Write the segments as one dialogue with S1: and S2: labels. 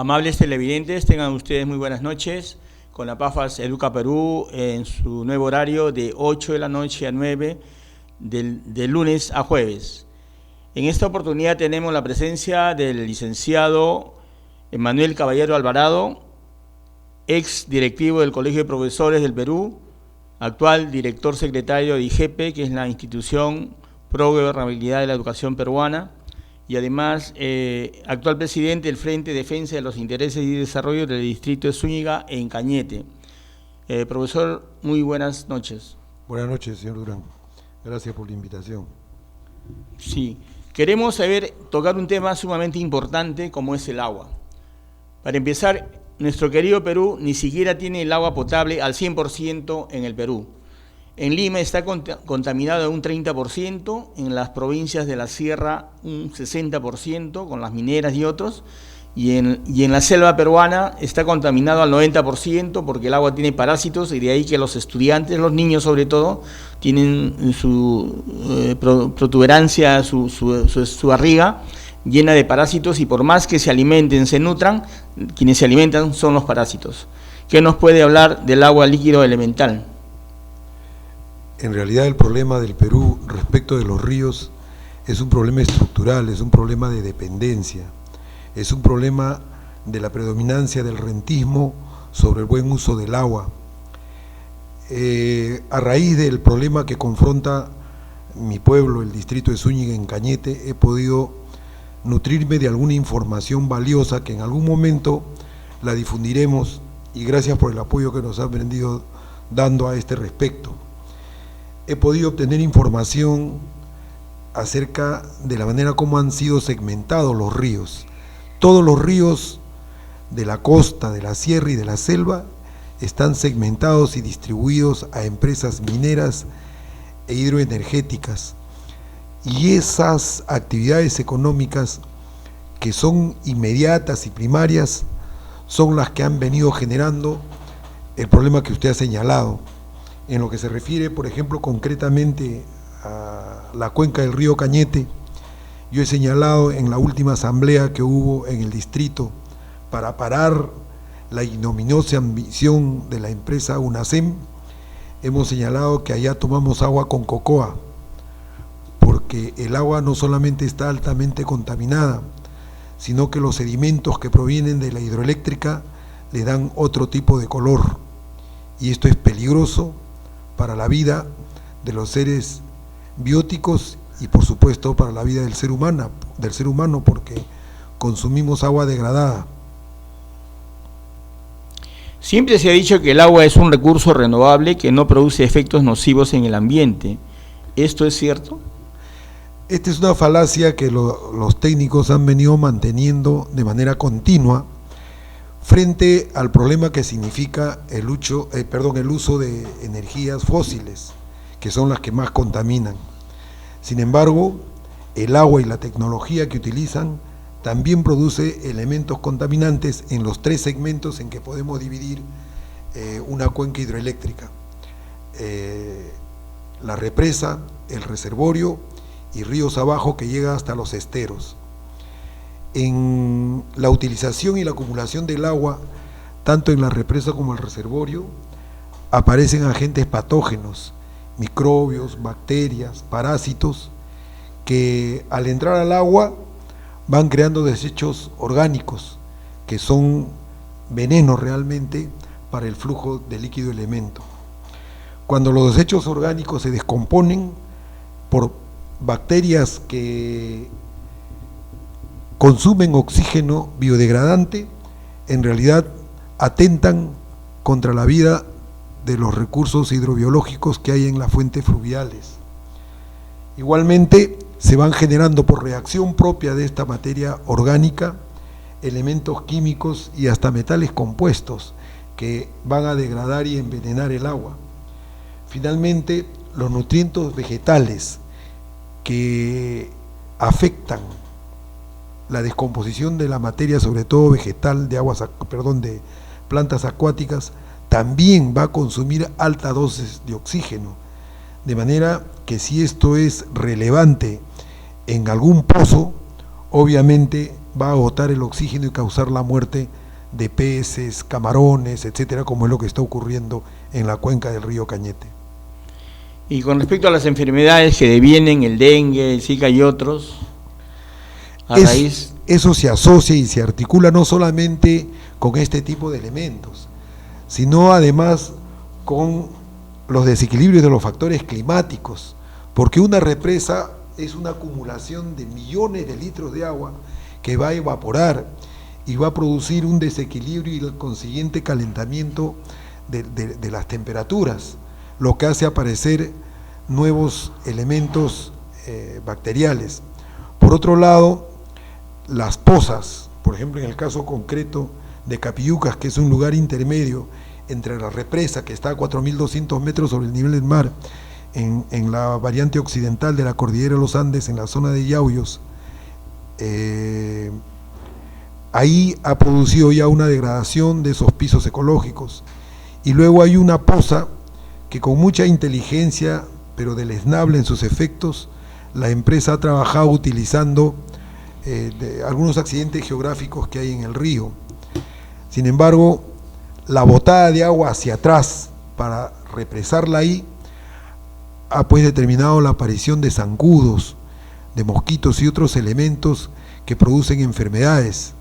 S1: Amables televidentes, tengan ustedes muy buenas noches. Con la PAFAS Educa Perú en su nuevo horario de 8 de la noche a 9, de lunes a jueves. En esta oportunidad tenemos la presencia del licenciado Manuel Caballero Alvarado, ex directivo del Colegio de Profesores del Perú, actual director secretario de IGEPE, que es la institución pro gobernabilidad de la educación peruana, y además actual presidente del Frente de Defensa de los Intereses y Desarrollo del Distrito de Zúñiga en Cañete. Profesor, muy buenas noches.
S2: Buenas noches, señor Durán. Gracias por la invitación.
S1: Sí, queremos tocar un tema sumamente importante como es el agua. Para empezar, nuestro querido Perú ni siquiera tiene el agua potable al 100% en el Perú. En Lima está contaminado en un 30%, en las provincias de la Sierra un 60%, con las mineras y otros, y en la selva peruana está contaminado al 90% porque el agua tiene parásitos, y de ahí que los estudiantes, los niños sobre todo, tienen su protuberancia, su barriga llena de parásitos, y por más que se alimenten, se nutran, quienes se alimentan son los parásitos. ¿Qué nos puede hablar del agua líquido elemental?
S2: En realidad el problema del Perú respecto de los ríos es un problema estructural, es un problema de dependencia, es un problema de la predominancia del rentismo sobre el buen uso del agua. A raíz del problema que confronta mi pueblo, el distrito de Zúñiga en Cañete, he podido nutrirme de alguna información valiosa que en algún momento la difundiremos, y gracias por el apoyo que nos han venido dando a este respecto. He podido obtener información acerca de la manera como han sido segmentados los ríos. Todos los ríos de la costa, de la sierra y de la selva están segmentados y distribuidos a empresas mineras e hidroenergéticas. Y esas actividades económicas que son inmediatas y primarias son las que han venido generando el problema que usted ha señalado. En lo que se refiere, por ejemplo, concretamente a la cuenca del río Cañete, yo he señalado en la última asamblea que hubo en el distrito para parar la ignominiosa ambición de la empresa UNACEM, hemos señalado que allá tomamos agua con cocoa, porque el agua no solamente está altamente contaminada, sino que los sedimentos que provienen de la hidroeléctrica le dan otro tipo de color, y esto es peligroso para la vida de los seres bióticos y por supuesto para la vida del ser humano, porque consumimos agua degradada.
S1: Siempre se ha dicho que el agua es un recurso renovable que no produce efectos nocivos en el ambiente. ¿Esto es cierto?
S2: Esta es una falacia que los técnicos han venido manteniendo de manera continua frente al problema que significa el uso de energías fósiles, que son las que más contaminan. Sin embargo, el agua y la tecnología que utilizan también produce elementos contaminantes en los tres segmentos en que podemos dividir una cuenca hidroeléctrica: la represa, el reservorio y ríos abajo que llega hasta los esteros. En la utilización y la acumulación del agua, tanto en la represa como el reservorio, aparecen agentes patógenos, microbios, bacterias, parásitos, que al entrar al agua van creando desechos orgánicos, que son venenos realmente para el flujo de líquido elemento. Cuando los desechos orgánicos se descomponen por bacterias que consumen oxígeno biodegradante, en realidad atentan contra la vida de los recursos hidrobiológicos que hay en las fuentes fluviales. Igualmente, se van generando por reacción propia de esta materia orgánica elementos químicos y hasta metales compuestos que van a degradar y envenenar el agua. Finalmente, los nutrientes vegetales que afectan la descomposición de la materia, sobre todo vegetal, de plantas acuáticas, también va a consumir alta dosis de oxígeno, de manera que si esto es relevante en algún pozo, obviamente va a agotar el oxígeno y causar la muerte de peces, camarones, etcétera, como es lo que está ocurriendo en la cuenca del río Cañete.
S1: Y con respecto a las enfermedades que devienen, el dengue, el Zika y otros,
S2: eso se asocia y se articula no solamente con este tipo de elementos, sino además con los desequilibrios de los factores climáticos, porque una represa es una acumulación de millones de litros de agua que va a evaporar y va a producir un desequilibrio y el consiguiente calentamiento de las temperaturas, lo que hace aparecer nuevos elementos bacteriales. Por otro lado, las pozas, por ejemplo en el caso concreto de Capillucas, que es un lugar intermedio entre la represa que está a 4.200 metros sobre el nivel del mar, en la variante occidental de la cordillera de los Andes, en la zona de Yauyos, ahí ha producido ya una degradación de esos pisos ecológicos. Y luego hay una poza que con mucha inteligencia, pero deleznable en sus efectos, la empresa ha trabajado utilizando algunos accidentes geográficos que hay en el río. Sin embargo, la botada de agua hacia atrás para represarla ahí ha pues determinado la aparición de zancudos, de mosquitos y otros elementos que producen enfermedades,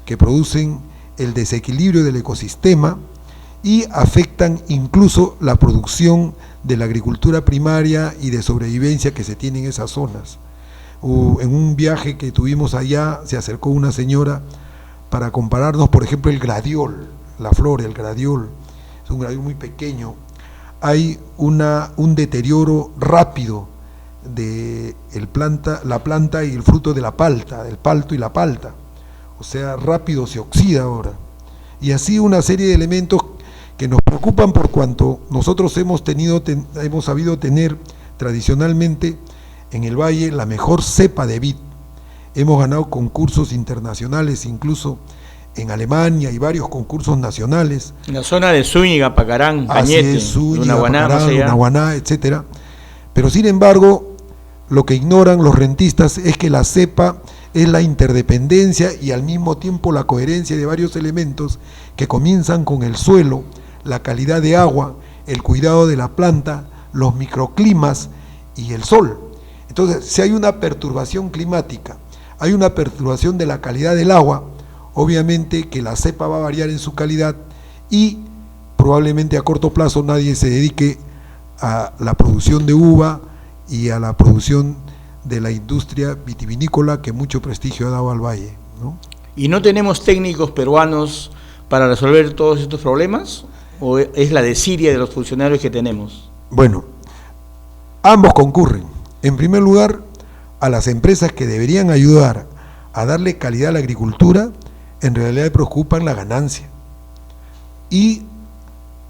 S2: que producen el desequilibrio del ecosistema y afectan incluso la producción de la agricultura primaria y de sobrevivencia que se tiene en esas zonas. En un viaje que tuvimos allá se acercó una señora para compararnos, por ejemplo, el gladiol, la flor, el gladiol, es un gladiol muy pequeño. Hay un deterioro rápido de la planta y el fruto de la palta, del palto y la palta, o sea, rápido se oxida ahora. Y así una serie de elementos que nos preocupan por cuanto nosotros hemos sabido tener tradicionalmente en el valle la mejor cepa de vid. Hemos ganado concursos internacionales, incluso en Alemania, y varios concursos nacionales.
S1: En la zona de Zúñiga, Pacarán, Cañete,
S2: Lunahuaná, etcétera. Pero sin embargo, lo que ignoran los rentistas es que la cepa es la interdependencia y al mismo tiempo la coherencia de varios elementos que comienzan con el suelo, la calidad de agua, el cuidado de la planta, los microclimas y el sol. Entonces, si hay una perturbación climática, hay una perturbación de la calidad del agua, obviamente que la cepa va a variar en su calidad y probablemente a corto plazo nadie se dedique a la producción de uva y a la producción de la industria vitivinícola que mucho prestigio ha dado al valle, ¿no?
S1: ¿Y no tenemos técnicos peruanos para resolver todos estos problemas? ¿O es la desidia de los funcionarios que tenemos?
S2: Bueno, ambos concurren. En primer lugar, a las empresas que deberían ayudar a darle calidad a la agricultura, en realidad preocupan la ganancia. Y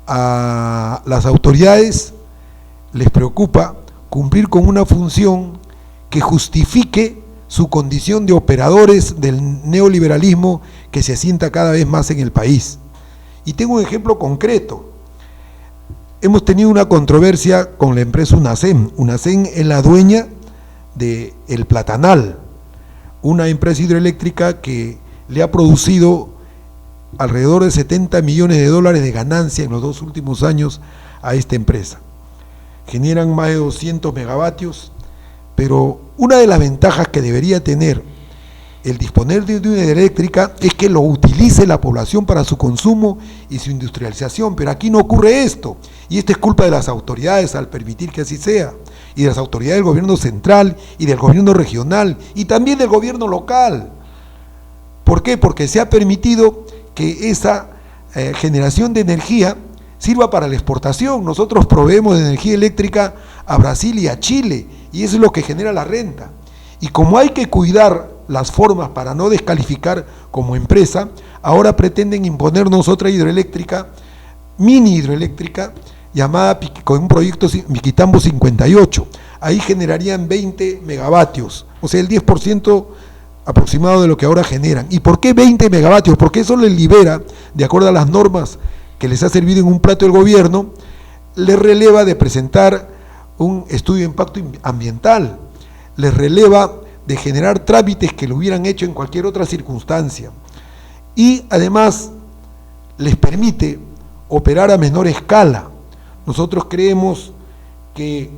S2: a las autoridades les preocupa cumplir con una función que justifique su condición de operadores del neoliberalismo que se asienta cada vez más en el país. Y tengo un ejemplo concreto. Hemos tenido una controversia con la empresa UNACEM. UNACEM es la dueña de El Platanal, una empresa hidroeléctrica que le ha producido alrededor de 70 millones de dólares de ganancia en los 2 últimos años a esta empresa. Generan más de 200 megavatios, pero una de las ventajas que debería tener el disponer de una hidroeléctrica es que lo utilice la población para su consumo y su industrialización, pero aquí no ocurre esto, y esto es culpa de las autoridades al permitir que así sea, y de las autoridades del gobierno central y del gobierno regional, y también del gobierno local. ¿Por qué? Porque se ha permitido que esa generación de energía sirva para la exportación. Nosotros proveemos de energía eléctrica a Brasil y a Chile, y eso es lo que genera la renta. Y como hay que cuidar las formas para no descalificar como empresa, ahora pretenden imponernos otra hidroeléctrica, mini hidroeléctrica, llamada con un proyecto Miquitambo 58. Ahí generarían 20 megavatios, o sea el 10% aproximado de lo que ahora generan. ¿Y por qué 20 megavatios? Porque eso les libera, de acuerdo a las normas que les ha servido en un plato el gobierno, les releva de presentar un estudio de impacto ambiental, les releva de generar trámites que lo hubieran hecho en cualquier otra circunstancia. Y además les permite operar a menor escala. Nosotros creemos que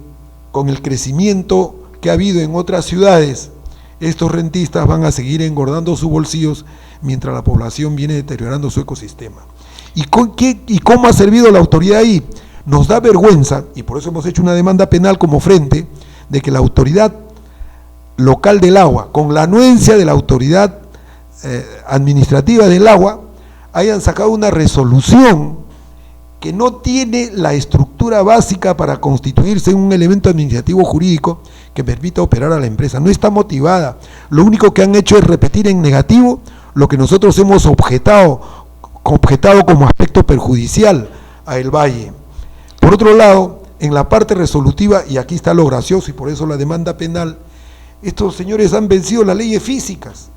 S2: con el crecimiento que ha habido en otras ciudades, estos rentistas van a seguir engordando sus bolsillos mientras la población viene deteriorando su ecosistema. ¿Y cómo ha servido la autoridad ahí? Nos da vergüenza, y por eso hemos hecho una demanda penal como frente, de que la autoridad local del agua, con la anuencia de la autoridad administrativa del agua, hayan sacado una resolución que no tiene la estructura básica para constituirse en un elemento administrativo jurídico que permita operar a la empresa. No está motivada. Lo único que han hecho es repetir en negativo lo que nosotros hemos objetado como aspecto perjudicial a El Valle. Por otro lado, en la parte resolutiva, y aquí está lo gracioso y por eso la demanda penal, estos señores han vencido las leyes físicas.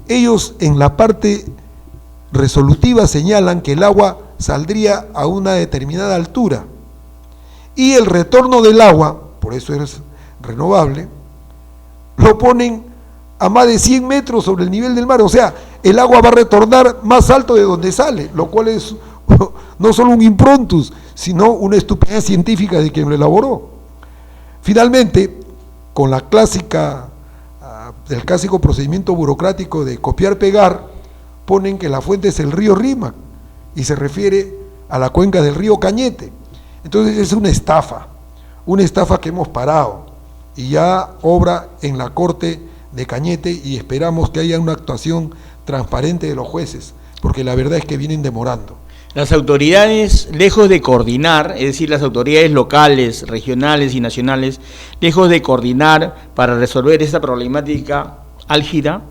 S2: Ellos en la parte resolutiva señalan que el agua saldría a una determinada altura y el retorno del agua, por eso es renovable, lo ponen a más de 100 metros sobre el nivel del mar. O sea, el agua va a retornar más alto de donde sale, lo cual es no solo un improntus, sino una estupidez científica de quien lo elaboró. Finalmente, con el clásico procedimiento burocrático de copiar-pegar, ponen que la fuente es el río Rímac y se refiere a la cuenca del río Cañete. Entonces es una estafa que hemos parado y ya obra en la Corte de Cañete, y esperamos que haya una actuación transparente de los jueces, porque la verdad es que vienen demorando.
S1: Las autoridades, lejos de coordinar, es decir, las autoridades locales, regionales y nacionales, lejos de coordinar para resolver esta problemática álgida,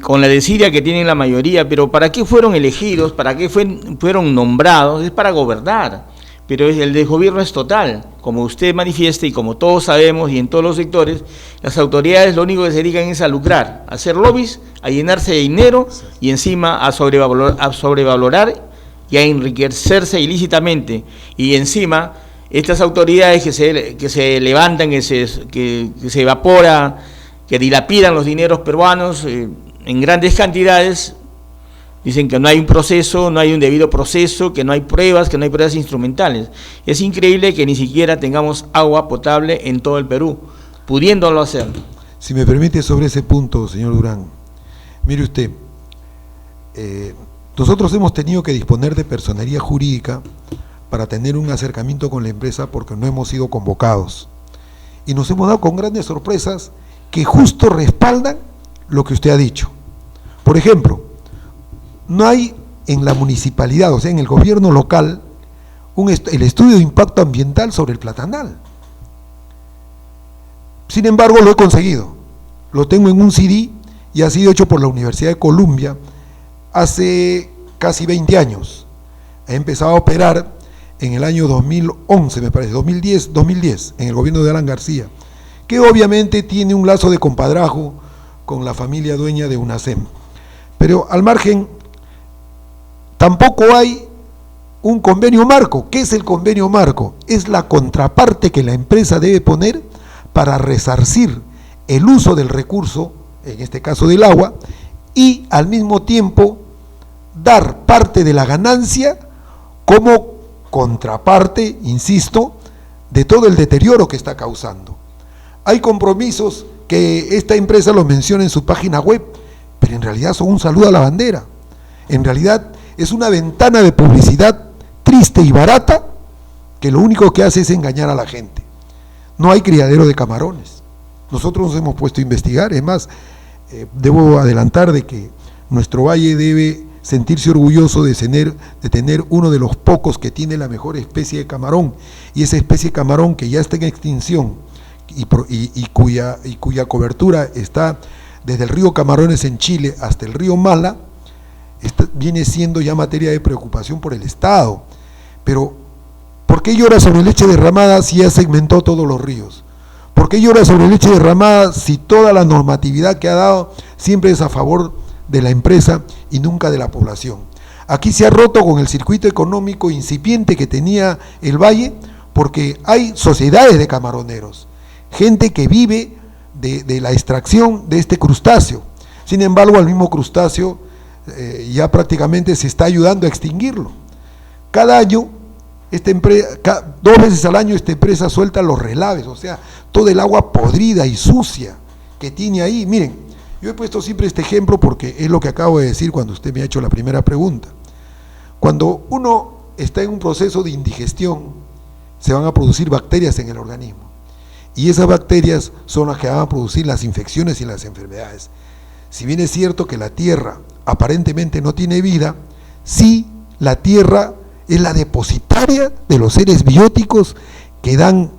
S1: con la desidia que tienen la mayoría, pero ¿para qué fueron elegidos? ¿Para qué fueron nombrados? Es para gobernar, pero el desgobierno es total, como usted manifiesta y como todos sabemos y en todos los sectores. Las autoridades lo único que se dedican es a lucrar, a hacer lobbies, a llenarse de dinero y encima a sobrevalorar y a enriquecerse ilícitamente. Y encima estas autoridades que se levantan, que se evapora, que dilapidan los dineros peruanos en grandes cantidades, dicen que no hay un proceso, no hay un debido proceso, que no hay pruebas instrumentales. Es increíble que ni siquiera tengamos agua potable en todo el Perú, pudiéndolo hacer.
S2: Si me permite sobre ese punto, señor Durán, mire usted, nosotros hemos tenido que disponer de personería jurídica para tener un acercamiento con la empresa porque no hemos sido convocados. Y nos hemos dado con grandes sorpresas que justo respaldan lo que usted ha dicho. Por ejemplo, no hay en la municipalidad, o sea, en el gobierno local, el estudio de impacto ambiental sobre el platanal. Sin embargo, lo he conseguido. Lo tengo en un CD y ha sido hecho por la Universidad de Columbia hace casi 20 años. Ha empezado a operar en el año 2011, me parece, 2010, en el gobierno de Alan García, que obviamente tiene un lazo de compadrazgo con la familia dueña de UNACEM. Pero al margen, tampoco hay un convenio marco. ¿Qué es el convenio marco? Es la contraparte que la empresa debe poner para resarcir el uso del recurso, en este caso del agua, y al mismo tiempo dar parte de la ganancia como contraparte, insisto, de todo el deterioro que está causando. Hay compromisos que esta empresa los menciona en su página web, pero en realidad son un saludo a la bandera. En realidad es una ventana de publicidad triste y barata que lo único que hace es engañar a la gente. No hay criadero de camarones. Nosotros nos hemos puesto a investigar, es más, debo adelantar de que nuestro valle debe sentirse orgulloso de tener uno de los pocos que tiene la mejor especie de camarón, y esa especie de camarón que ya está en extinción y cuya cobertura está desde el río Camarones en Chile hasta el río Mala, viene siendo ya materia de preocupación por el Estado. Pero ¿por qué llora sobre leche derramada si ya segmentó todos los ríos? ¿Por qué llora sobre leche derramada si toda la normatividad que ha dado siempre es a favor de la empresa y nunca de la población? Aquí se ha roto con el circuito económico incipiente que tenía el valle, porque hay sociedades de camaroneros, gente que vive de la extracción de este crustáceo. Sin embargo, al mismo crustáceo ya prácticamente se está ayudando a extinguirlo. Cada año, dos veces al año, esta empresa suelta los relaves, o sea, todo el agua podrida y sucia que tiene ahí. Miren, yo he puesto siempre este ejemplo porque es lo que acabo de decir cuando usted me ha hecho la primera pregunta. Cuando uno está en un proceso de indigestión, se van a producir bacterias en el organismo. Y esas bacterias son las que van a producir las infecciones y las enfermedades. Si bien es cierto que la Tierra aparentemente no tiene vida, sí, la Tierra es la depositaria de los seres bióticos que dan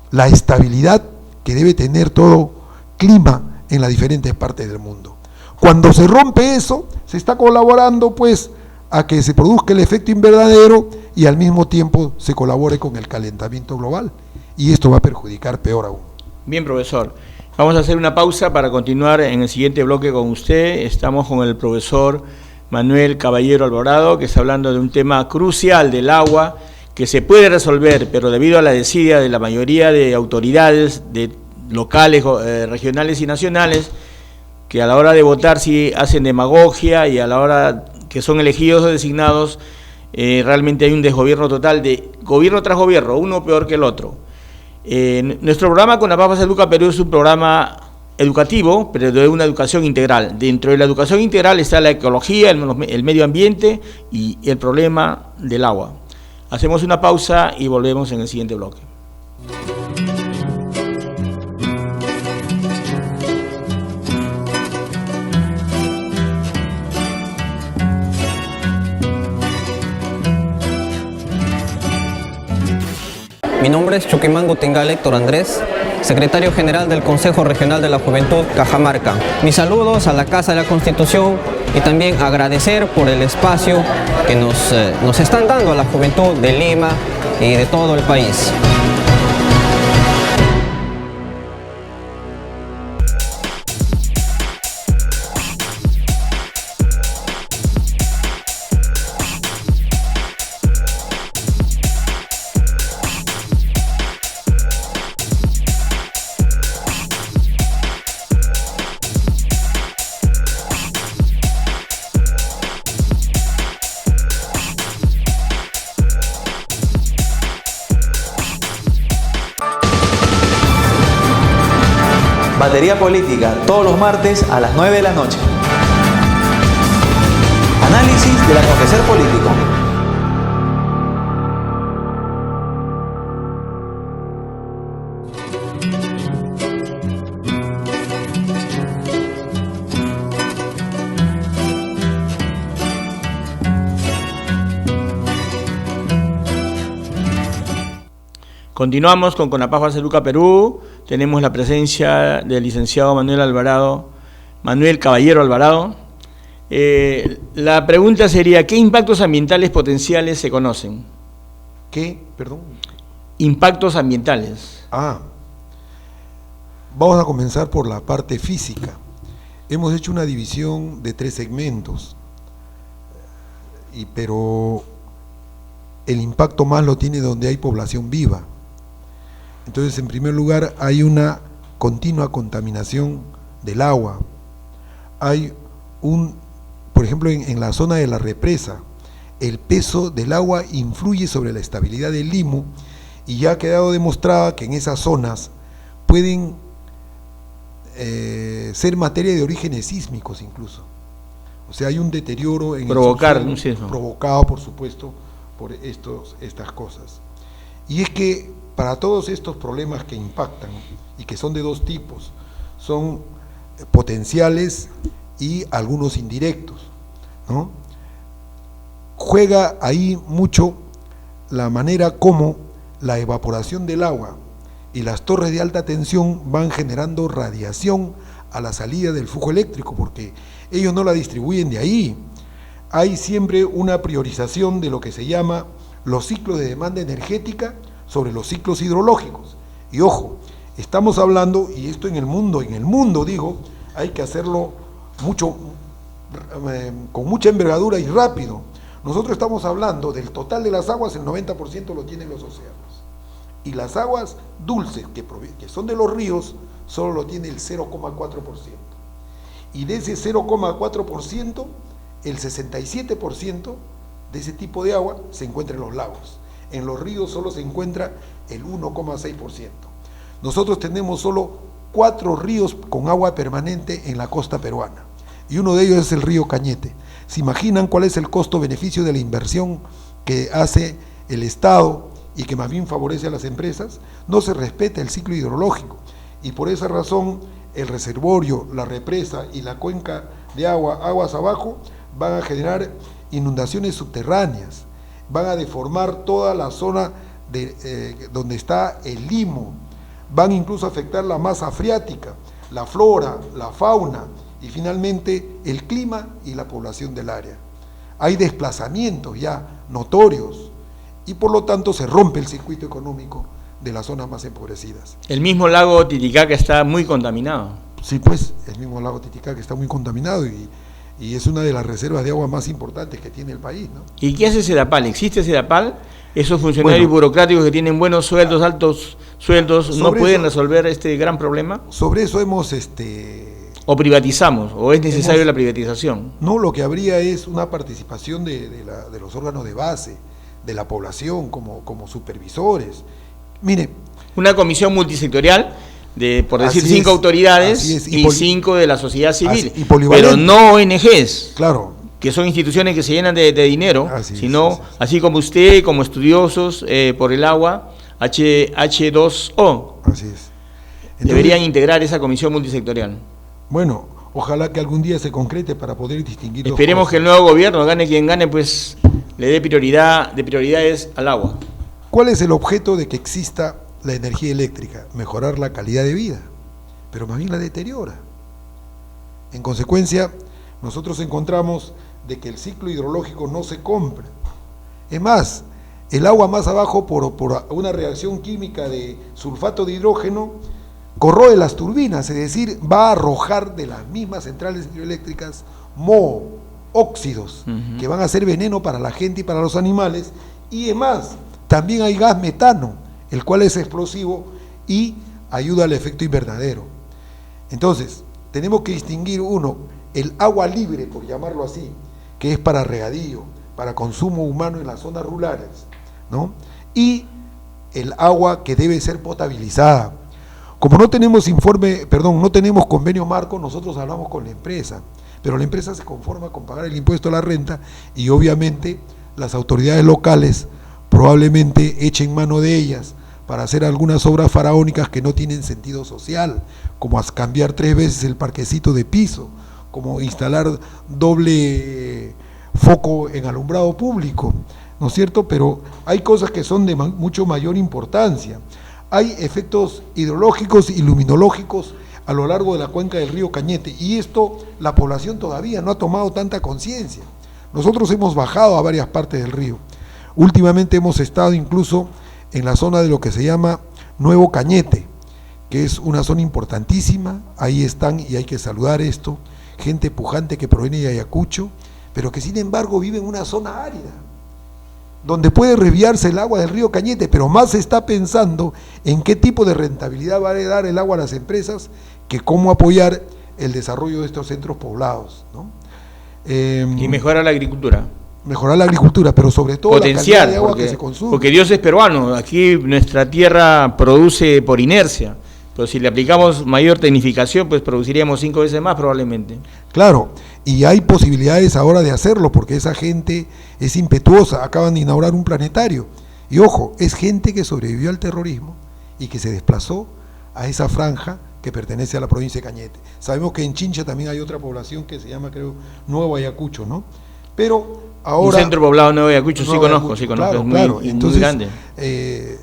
S2: la estabilidad que debe tener todo clima en las diferentes partes del mundo. Cuando se rompe eso, se está colaborando pues a que se produzca el efecto invernadero y al mismo tiempo se colabore con el calentamiento global, y esto va a perjudicar peor aún.
S1: Bien, profesor. Vamos a hacer una pausa para continuar en el siguiente bloque con usted. Estamos con el profesor Manuel Caballero Alvarado, que está hablando de un tema crucial del agua, que se puede resolver, pero debido a la desidia de la mayoría de autoridades locales, regionales y nacionales, que a la hora de votar sí hacen demagogia, y a la hora que son elegidos o designados, realmente hay un desgobierno total, de gobierno tras gobierno, uno peor que el otro. Nuestro programa CONAPAFAS Educa Perú es un programa educativo, pero de una educación integral. Dentro de la educación integral está la ecología, el medio ambiente y el problema del agua. Hacemos una pausa y volvemos en el siguiente bloque.
S3: Mi nombre es Chuquimango Tingal Héctor Andrés, secretario general del Consejo Regional de la Juventud Cajamarca. Mis saludos a la Casa de la Constitución y también agradecer por el espacio que nos están dando a la juventud de Lima y de todo el país.
S4: Batería Política, todos los martes a las 9 de la noche. Análisis del acontecer político.
S1: Continuamos con CONAPAFAS Educa Perú. Tenemos la presencia del licenciado Manuel Caballero Alvarado. La pregunta sería, ¿qué impactos ambientales potenciales se conocen?
S2: ¿Qué? Perdón.
S1: Impactos ambientales.
S2: Vamos a comenzar por la parte física. Hemos hecho una división de 3 segmentos, pero el impacto más lo tiene donde hay población viva. Entonces, en primer lugar, hay una continua contaminación del agua. Hay por ejemplo, en la zona de la represa, el peso del agua influye sobre la estabilidad del limo, y ya ha quedado demostrado que en esas zonas pueden ser materia de orígenes sísmicos incluso. O sea, hay un deterioro en
S1: un sismo
S2: provocado, por supuesto, por estas cosas. Y es que para todos estos problemas que impactan, y que son de 2 tipos, son potenciales y algunos indirectos, ¿no? Juega ahí mucho la manera como la evaporación del agua y las torres de alta tensión van generando radiación a la salida del flujo eléctrico, porque ellos no la distribuyen de ahí. Hay siempre una priorización de lo que se llama los ciclos de demanda energética sobre los ciclos hidrológicos. Y ojo, estamos hablando, y esto en el mundo digo, hay que hacerlo con mucha envergadura y rápido. Nosotros estamos hablando del total de las aguas, el 90% lo tienen los océanos. y las aguas dulces que son de los ríos solo lo tiene el 0,4%. Y de ese 0,4%, el 67% de ese tipo de agua se encuentra en los lagos. En los ríos solo se encuentra el 1,6%. Nosotros tenemos solo 4 ríos con agua permanente en la costa peruana, y uno de ellos es el río Cañete. ¿Se imaginan cuál es el costo-beneficio de la inversión que hace el Estado y que más bien favorece a las empresas? No se respeta el ciclo hidrológico, y por esa razón el reservorio, la represa y la cuenca de aguas abajo, van a generar inundaciones subterráneas, van a deformar toda la zona donde está el limo, van incluso a afectar la masa freática, la flora, la fauna y finalmente el clima y la población del área. Hay desplazamientos ya notorios y por lo tanto se rompe el circuito económico de las zonas más empobrecidas.
S1: El mismo lago Titicaca está muy contaminado.
S2: Sí, pues, el mismo lago Titicaca está muy contaminado y es una de las reservas de agua más importantes que tiene el país, ¿no?
S1: ¿Y qué hace Sedapal? ¿Existe Sedapal? Esos funcionarios burocráticos que tienen buenos sueldos, altos sueldos, ¿no pueden resolver este gran problema?
S2: Sobre eso hemos...
S1: ¿O privatizamos? ¿O es necesario la privatización?
S2: No, lo que habría es una participación de los órganos de base, de la población como supervisores. Mire,
S1: una comisión multisectorial de, por decir, 5 autoridades y 5 de la sociedad civil, pero no ONGs,
S2: claro,
S1: que son instituciones que se llenan de dinero, sino así como usted, como estudiosos por el agua, H2O.
S2: Así es. Entonces,
S1: deberían integrar esa comisión multisectorial.
S2: Bueno, ojalá que algún día se concrete para poder distinguir.
S1: Esperemos que el nuevo gobierno, gane quien gane, pues le dé prioridades al agua.
S2: ¿Cuál es el objeto de que exista la energía eléctrica? Mejorar la calidad de vida, pero más bien la deteriora. En consecuencia, nosotros encontramos de que el ciclo hidrológico no se compra. Es más, el agua más abajo, por una reacción química de sulfato de hidrógeno, corroe las turbinas, es decir, va a arrojar de las mismas centrales hidroeléctricas moho, óxidos, que van a ser veneno para la gente y para los animales, y además, también hay gas metano, el cual es explosivo y ayuda al efecto invernadero. Entonces, tenemos que distinguir el agua libre, por llamarlo así, que es para regadío, para consumo humano en las zonas rurales, ¿no? Y el agua que debe ser potabilizada. Como no tenemos no tenemos convenio marco, nosotros hablamos con la empresa, pero la empresa se conforma con pagar el impuesto a la renta y obviamente las autoridades locales probablemente echen mano de ellas para hacer algunas obras faraónicas que no tienen sentido social, como cambiar 3 veces el parquecito de piso, como instalar doble foco en alumbrado público, ¿no es cierto? Pero hay cosas que son de mucho mayor importancia. Hay efectos hidrológicos y luminológicos a lo largo de la cuenca del río Cañete, y esto la población todavía no ha tomado tanta conciencia. Nosotros hemos bajado a varias partes del río. Últimamente hemos estado incluso en la zona de lo que se llama Nuevo Cañete, que es una zona importantísima. Ahí están, y hay que saludar esto, gente pujante que proviene de Ayacucho, pero que sin embargo vive en una zona árida, donde puede reviarse el agua del río Cañete, pero más se está pensando en qué tipo de rentabilidad va a dar el agua a las empresas que cómo apoyar el desarrollo de estos centros poblados, ¿no?
S1: Y mejorar la agricultura.
S2: Mejorar la agricultura, pero sobre todo
S1: potenciar,
S2: la calidad de agua que se consume.
S1: Porque Dios es peruano, aquí nuestra tierra produce por inercia, pero si le aplicamos mayor tecnificación, pues produciríamos 5 veces más probablemente.
S2: Claro, y hay posibilidades ahora de hacerlo, porque esa gente es impetuosa, acaban de inaugurar un planetario, y ojo, es gente que sobrevivió al terrorismo y que se desplazó a esa franja que pertenece a la provincia de Cañete. Sabemos que en Chincha también hay otra población que se llama, creo, Nuevo Ayacucho, ¿no? Pero ahora...
S1: Un centro poblado Nuevo Ayacucho, sí conozco,
S2: claro,
S1: es muy,
S2: claro. Entonces,
S1: muy grande.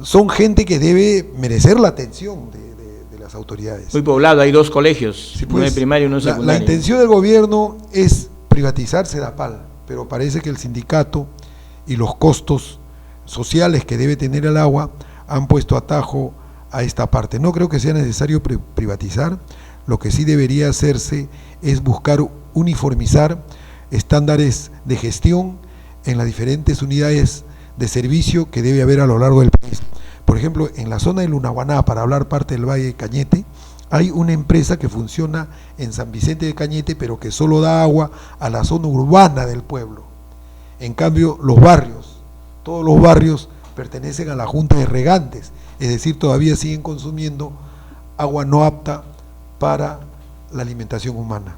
S2: Son gente que debe merecer la atención de las autoridades.
S1: Muy poblado, hay 2 colegios,
S2: sí, pues,
S1: uno de primario y uno de secundario.
S2: La intención del gobierno es privatizar Sedapal, pero parece que el sindicato y los costos sociales que debe tener el agua han puesto atajo a esta parte. No creo que sea necesario privatizar, lo que sí debería hacerse es buscar uniformizar estándares de gestión en las diferentes unidades de servicio que debe haber a lo largo del país. por ejemplo, en la zona de Lunahuaná, para hablar parte del Valle de Cañete, hay una empresa que funciona en San Vicente de Cañete, pero que solo da agua a la zona urbana del pueblo. En cambio, los barrios, todos los barrios pertenecen a la Junta de Regantes, es decir, todavía siguen consumiendo agua no apta para la alimentación humana,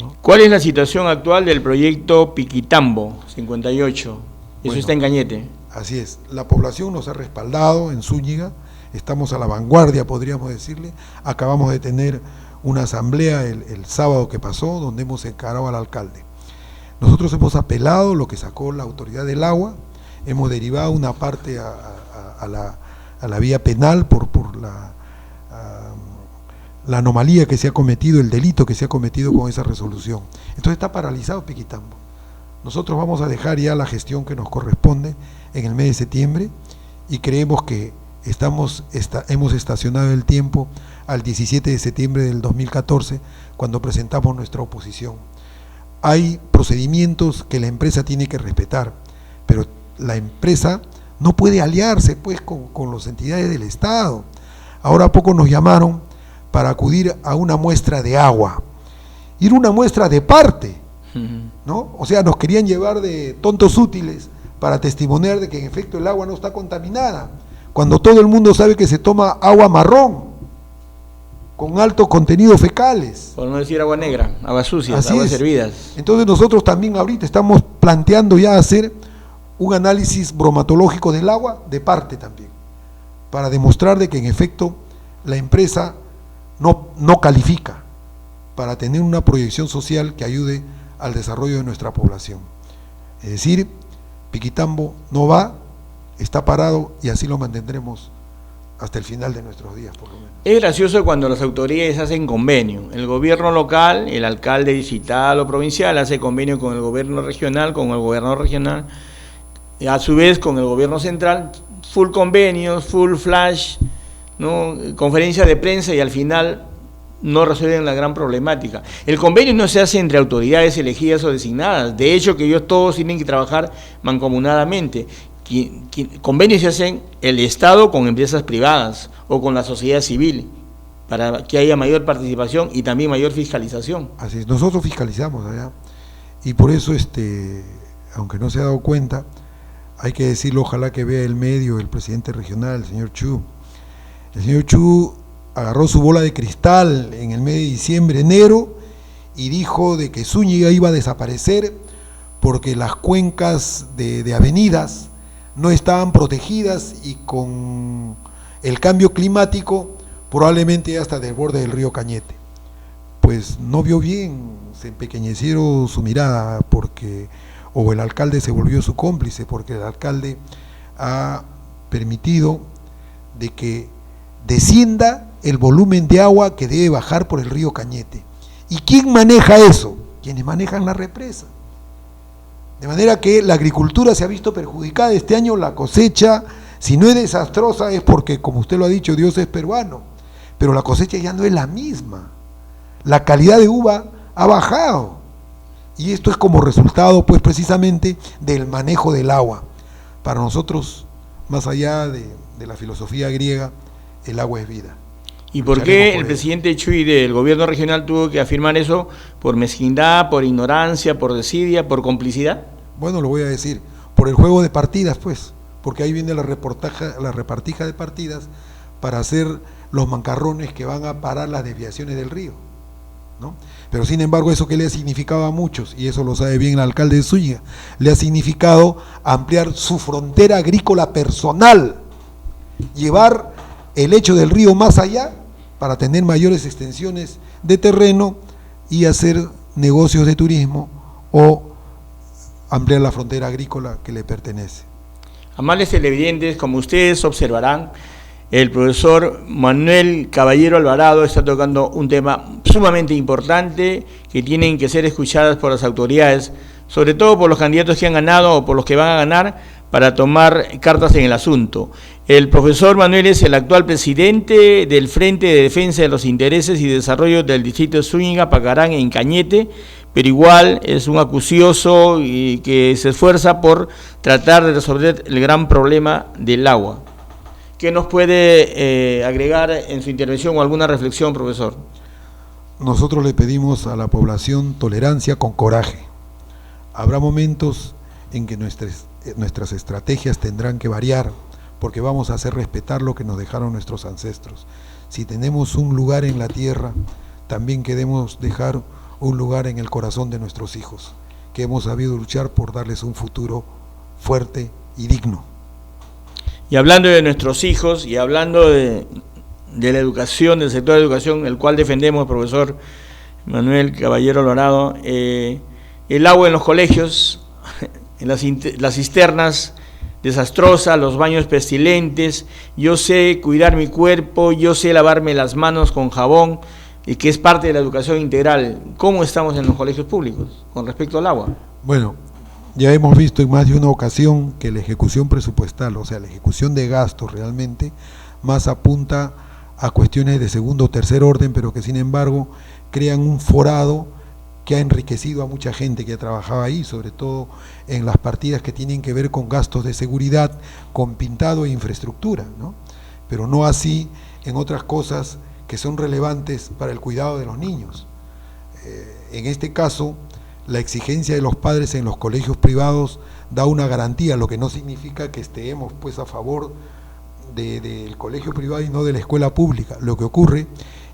S2: ¿no?
S1: ¿Cuál es la situación actual del proyecto Piquitambo 58? Eso
S2: Bueno,
S1: está en Cañete.
S2: Así es, la población nos ha respaldado en Zúñiga, estamos a la vanguardia, podríamos decirle. Acabamos de tener una asamblea el sábado que pasó, donde hemos encarado al alcalde. Nosotros hemos apelado lo que sacó la autoridad del agua, hemos derivado una parte a la vía penal por la anomalía que se ha cometido, el delito que se ha cometido con esa resolución. Entonces está paralizado Piquitambo. Nosotros vamos a dejar ya la gestión que nos corresponde en el mes de septiembre y creemos que hemos estacionado el tiempo al 17 de septiembre del 2014, cuando presentamos nuestra oposición. Hay procedimientos que la empresa tiene que respetar, pero la empresa no puede aliarse pues con las entidades del Estado. Ahora a poco nos llamaron para acudir a una muestra de agua, ir a una muestra de parte, ¿no? O sea, nos querían llevar de tontos útiles para testimoniar de que en efecto el agua no está contaminada, cuando todo el mundo sabe que se toma agua marrón, con altos contenidos fecales.
S1: Por no decir agua negra, aguas sucias,
S2: Así
S1: aguas
S2: es.
S1: hervidas.
S2: Entonces nosotros también ahorita estamos planteando ya hacer un análisis bromatológico del agua de parte también, para demostrar de que en efecto la empresa no califica para tener una proyección social que ayude al desarrollo de nuestra población. Es decir, Piquitambo no va, está parado y así lo mantendremos hasta el final de nuestros días, por lo menos.
S1: Es gracioso cuando las autoridades hacen convenio. El gobierno local, el alcalde distrital o provincial hace convenio con el gobierno regional, con el gobernador regional, y a su vez con el gobierno central, full convenios, full flash, ¿no? Conferencia de prensa, y al final no resuelven la gran problemática. El convenio no se hace entre autoridades elegidas o designadas, de hecho que ellos todos tienen que trabajar mancomunadamente. Convenios se hacen el Estado con empresas privadas o con la sociedad civil, para que haya mayor participación y también mayor fiscalización.
S2: Así es, nosotros fiscalizamos allá, y por eso, aunque no se ha dado cuenta, hay que decirlo, ojalá que vea el medio, el presidente regional, el señor Chu. El señor Chu agarró su bola de cristal en el mes de diciembre, enero, y dijo de que Zúñiga iba a desaparecer porque las cuencas de avenidas no estaban protegidas y con el cambio climático probablemente hasta del borde del río Cañete. Pues no vio bien, se empequeñeció su mirada, o el alcalde se volvió su cómplice, porque el alcalde ha permitido de que descienda el volumen de agua que debe bajar por el río Cañete. ¿Y quién maneja eso? Quienes manejan la represa. De manera que la agricultura se ha visto perjudicada. Este año la cosecha, si no es desastrosa, es porque, como usted lo ha dicho, Dios es peruano, pero la cosecha ya no es la misma. La calidad de uva ha bajado, y esto es como resultado, pues, precisamente del manejo del agua. Para nosotros, más allá de la filosofía griega, el agua es vida.
S1: ¿Y por qué el presidente Chuy del gobierno regional tuvo que afirmar eso? ¿Por mezquindad, por ignorancia, por desidia, por complicidad?
S2: Bueno, lo voy a decir, por el juego de partidas, pues, porque ahí viene la repartija de partidas para hacer los mancarrones que van a parar las desviaciones del río, ¿no? Pero sin embargo, eso que le ha significado a muchos, y eso lo sabe bien el alcalde de Zúñiga, le ha significado ampliar su frontera agrícola personal, llevar el lecho del río más allá para tener mayores extensiones de terreno y hacer negocios de turismo o ampliar la frontera agrícola que le pertenece.
S1: Amables televidentes, como ustedes observarán, el profesor Manuel Caballero Alvarado está tocando un tema sumamente importante que tienen que ser escuchadas por las autoridades, sobre todo por los candidatos que han ganado o por los que van a ganar, para tomar cartas en el asunto. El profesor Manuel es el actual presidente del Frente de Defensa de los Intereses y Desarrollo del Distrito de Zúñiga, Pacarán, en Cañete, pero igual es un acucioso y que se esfuerza por tratar de resolver el gran problema del agua. ¿Qué nos puede agregar en su intervención o alguna reflexión, profesor?
S2: Nosotros le pedimos a la población tolerancia con coraje. Habrá momentos en que nuestras estrategias tendrán que variar, porque vamos a hacer respetar lo que nos dejaron nuestros ancestros. Si tenemos un lugar en la tierra, también queremos dejar un lugar en el corazón de nuestros hijos, que hemos sabido luchar por darles un futuro fuerte y digno.
S1: Y hablando de nuestros hijos y hablando de la educación, del sector de educación, el cual defendemos, profesor Manuel Caballero Alvarado, el agua en los colegios, en las cisternas desastrosas, los baños pestilentes, yo sé cuidar mi cuerpo, yo sé lavarme las manos con jabón, y que es parte de la educación integral. ¿Cómo estamos en los colegios públicos con respecto al agua?
S2: Bueno, ya hemos visto en más de una ocasión que la ejecución presupuestal, o sea, la ejecución de gastos realmente, más apunta a cuestiones de segundo o tercer orden, pero que sin embargo crean un forado que ha enriquecido a mucha gente que trabajaba ahí, sobre todo en las partidas que tienen que ver con gastos de seguridad, con pintado e infraestructura, ¿no? Pero no así en otras cosas que son relevantes para el cuidado de los niños. En este caso, la exigencia de los padres en los colegios privados da una garantía, lo que no significa que estemos pues a favor del colegio privado y no de la escuela pública. Lo que ocurre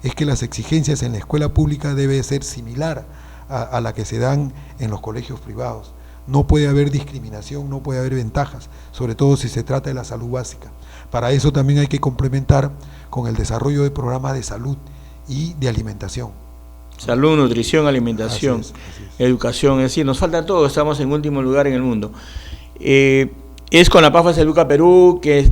S2: es que las exigencias en la escuela pública debe ser similar a la que se dan en los colegios privados. No puede haber discriminación, no puede haber ventajas, sobre todo si se trata de la salud básica. Para eso también hay que complementar con el desarrollo de programas de salud y de alimentación.
S1: Salud, nutrición, alimentación, así es. Educación, es decir, nos falta todo, estamos en último lugar en el mundo. Es con la PAFAS Educa Perú que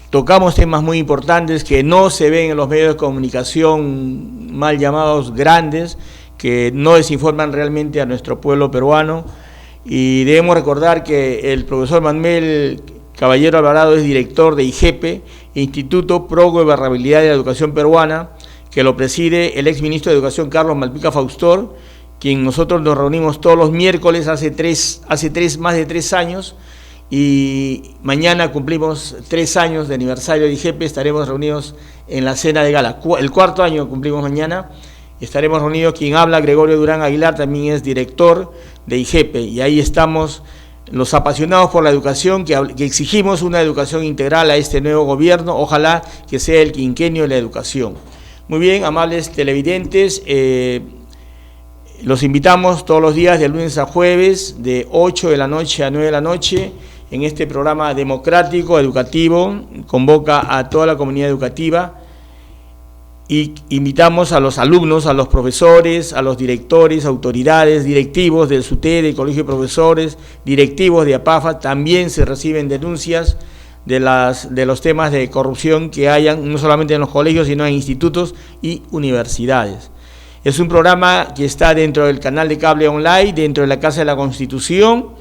S1: tocamos temas muy importantes que no se ven en los medios de comunicación mal llamados grandes, que no desinforman realmente a nuestro pueblo peruano, y debemos recordar que el profesor Manuel Caballero Alvarado es director de IGEPE, Instituto Pro Gobernabilidad de la Educación Peruana, que lo preside el exministro de Educación Carlos Malpica Faustor, quien nosotros nos reunimos todos los miércoles hace más de 3 años, y mañana cumplimos 3 años de aniversario de IGEPE, estaremos reunidos en la cena de gala, el 4º año cumplimos mañana, estaremos reunidos, quien habla, Gregorio Durán Aguilar, también es director de IGEPE, y ahí estamos los apasionados por la educación, que exigimos una educación integral a este nuevo gobierno, ojalá que sea el quinquenio de la educación. Muy bien, amables televidentes, los invitamos todos los días de lunes a jueves, de 8 de la noche a 9 de la noche, en este programa democrático, educativo, convoca a toda la comunidad educativa, y invitamos a los alumnos, a los profesores, a los directores, autoridades, directivos del SUTE, del Colegio de Profesores, directivos de APAFA. También se reciben denuncias de los temas de corrupción que hayan, no solamente en los colegios, sino en institutos y universidades. Es un programa que está dentro del canal de cable online, dentro de la Casa de la Constitución,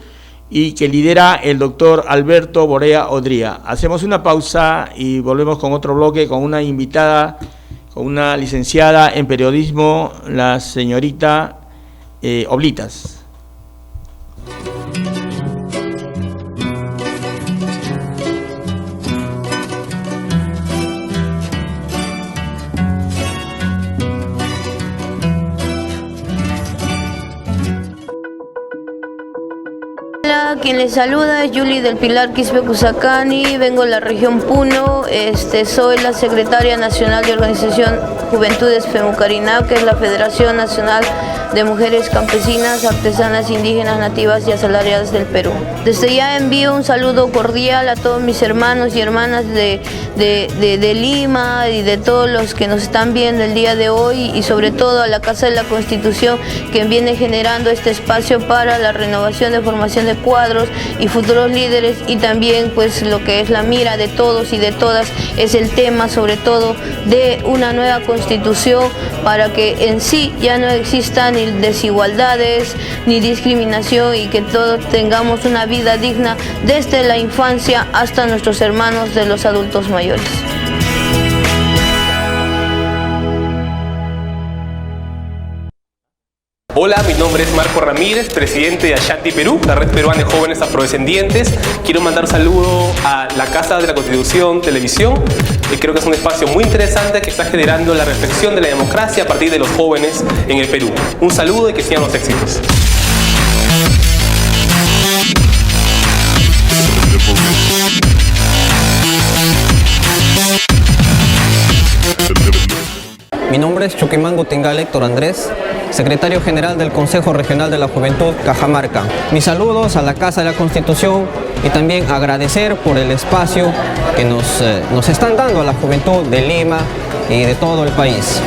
S1: y que lidera el doctor Alberto Borea Odría. Hacemos una pausa y volvemos con otro bloque, con una invitada, con una licenciada en periodismo, la señorita Oblitas.
S5: Hola, quien les saluda es Yuli del Pilar Quispe Cusacani, vengo de la región Puno, soy la secretaria nacional de Organización Juventudes Femucarina, que es la Federación Nacional de Mujeres Campesinas, Artesanas, Indígenas, Nativas y Asalariadas del Perú. Desde ya envío un saludo cordial a todos mis hermanos y hermanas de Lima y de todos los que nos están viendo el día de hoy, y sobre todo a la Casa de la Constitución, que viene generando este espacio para la renovación de formación de cuadros y futuros líderes, y también pues lo que es la mira de todos y de todas es el tema sobre todo de una nueva constitución para que en sí ya no existan ni desigualdades ni discriminación, y que todos tengamos una vida digna desde la infancia hasta nuestros hermanos de los adultos mayores.
S6: Hola, mi nombre es Marco Ramírez, presidente de Ashanti Perú, la red peruana de jóvenes afrodescendientes. Quiero mandar un saludo a la Casa de la Constitución Televisión. Creo que es un espacio muy interesante que está generando la reflexión de la democracia a partir de los jóvenes en el Perú. Un saludo y que sigan los éxitos.
S3: Mi nombre es Choquemango Tingal Héctor Andrés, secretario general del Consejo Regional de la Juventud Cajamarca. Mis saludos a la Casa de la Constitución y también agradecer por el espacio que nos están dando a la juventud de Lima y de todo el país.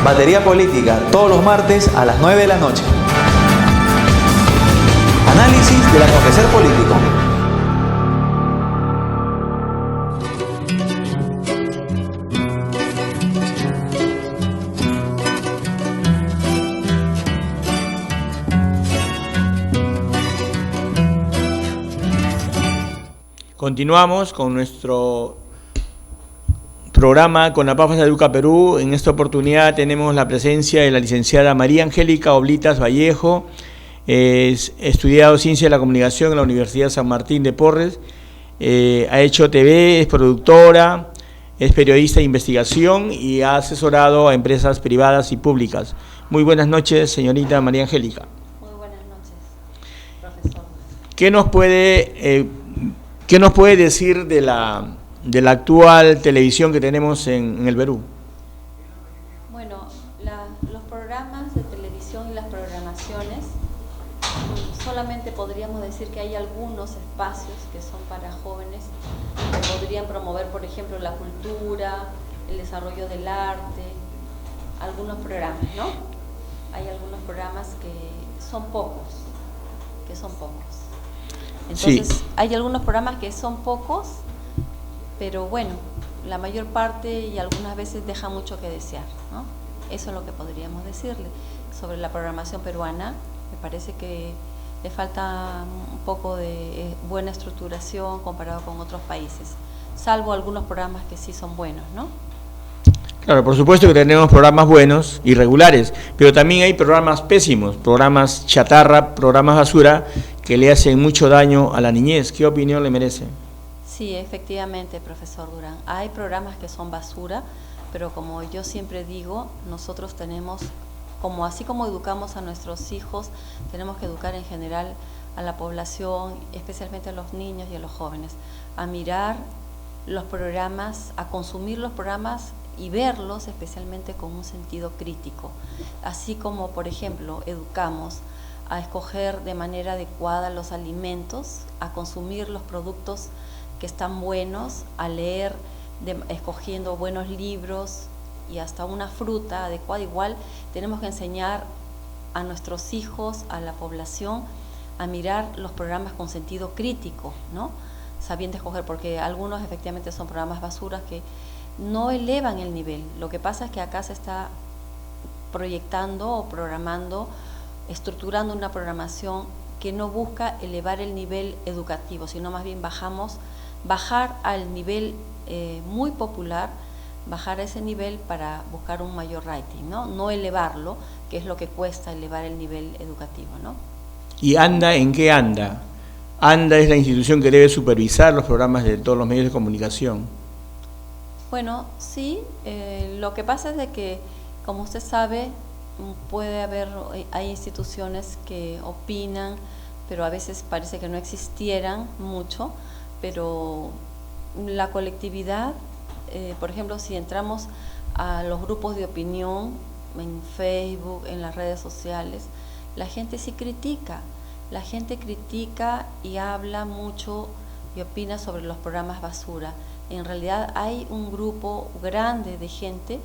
S4: Batería Política, todos los martes a las 9 de la noche. Análisis del acontecer político.
S1: Continuamos con nuestro programa con la PAFAS Educa Perú. En esta oportunidad tenemos la presencia de la licenciada María Angélica Oblitas Vallejo. Es estudiado Ciencia de la Comunicación en la Universidad San Martín de Porres. Ha hecho TV, es productora, es periodista de investigación y ha asesorado a empresas privadas y públicas. Muy buenas noches, señorita María Angélica.
S7: Muy buenas noches, profesor.
S1: ¿Qué nos puede decir de la actual televisión que tenemos en el Perú?
S7: Bueno, los programas de televisión y las programaciones, solamente podríamos decir que hay algunos espacios que son para jóvenes que podrían promover, por ejemplo, la cultura, el desarrollo del arte, algunos programas, ¿no? Hay algunos programas que son pocos, Entonces, sí, hay algunos programas que son pocos, pero bueno, la mayor parte y algunas veces deja mucho que desear, ¿no? Eso es lo que podríamos decirle sobre la programación peruana. Me parece que le falta un poco de buena estructuración comparado con otros países, salvo algunos programas que sí son buenos, ¿no?
S1: Claro, por supuesto que tenemos programas buenos y regulares, pero también hay programas pésimos, programas chatarra, programas basura, que le hacen mucho daño a la niñez. ¿Qué opinión le merece?
S7: Sí, efectivamente, profesor Durán. Hay programas que son basura, pero como yo siempre digo, nosotros tenemos, así como educamos a nuestros hijos, tenemos que educar en general a la población, especialmente a los niños y a los jóvenes, a mirar los programas, a consumir los programas y verlos especialmente con un sentido crítico. Así como, por ejemplo, educamos a escoger de manera adecuada los alimentos, a consumir los productos que están buenos, a leer escogiendo buenos libros y hasta una fruta adecuada. Igual tenemos que enseñar a nuestros hijos, a la población, a mirar los programas con sentido crítico, ¿no? Sabiendo escoger, porque algunos efectivamente son programas basuras que no elevan el nivel. Lo que pasa es que acá se está proyectando o programando, estructurando una programación que no busca elevar el nivel educativo, sino más bien bajar al nivel muy popular, bajar a ese nivel para buscar un mayor rating, ¿no? No elevarlo, que es lo que cuesta elevar el nivel educativo, ¿no?
S1: ¿Y ANDA en qué anda? ANDA es la institución que debe supervisar los programas de todos los medios de comunicación.
S7: Bueno, sí, lo que pasa es de que, como usted sabe, hay instituciones que opinan, pero a veces parece que no existieran mucho, pero la colectividad, por ejemplo, si entramos a los grupos de opinión en Facebook, en las redes sociales, la gente sí critica, y habla mucho y opina sobre los programas basura. En realidad hay un grupo grande de gente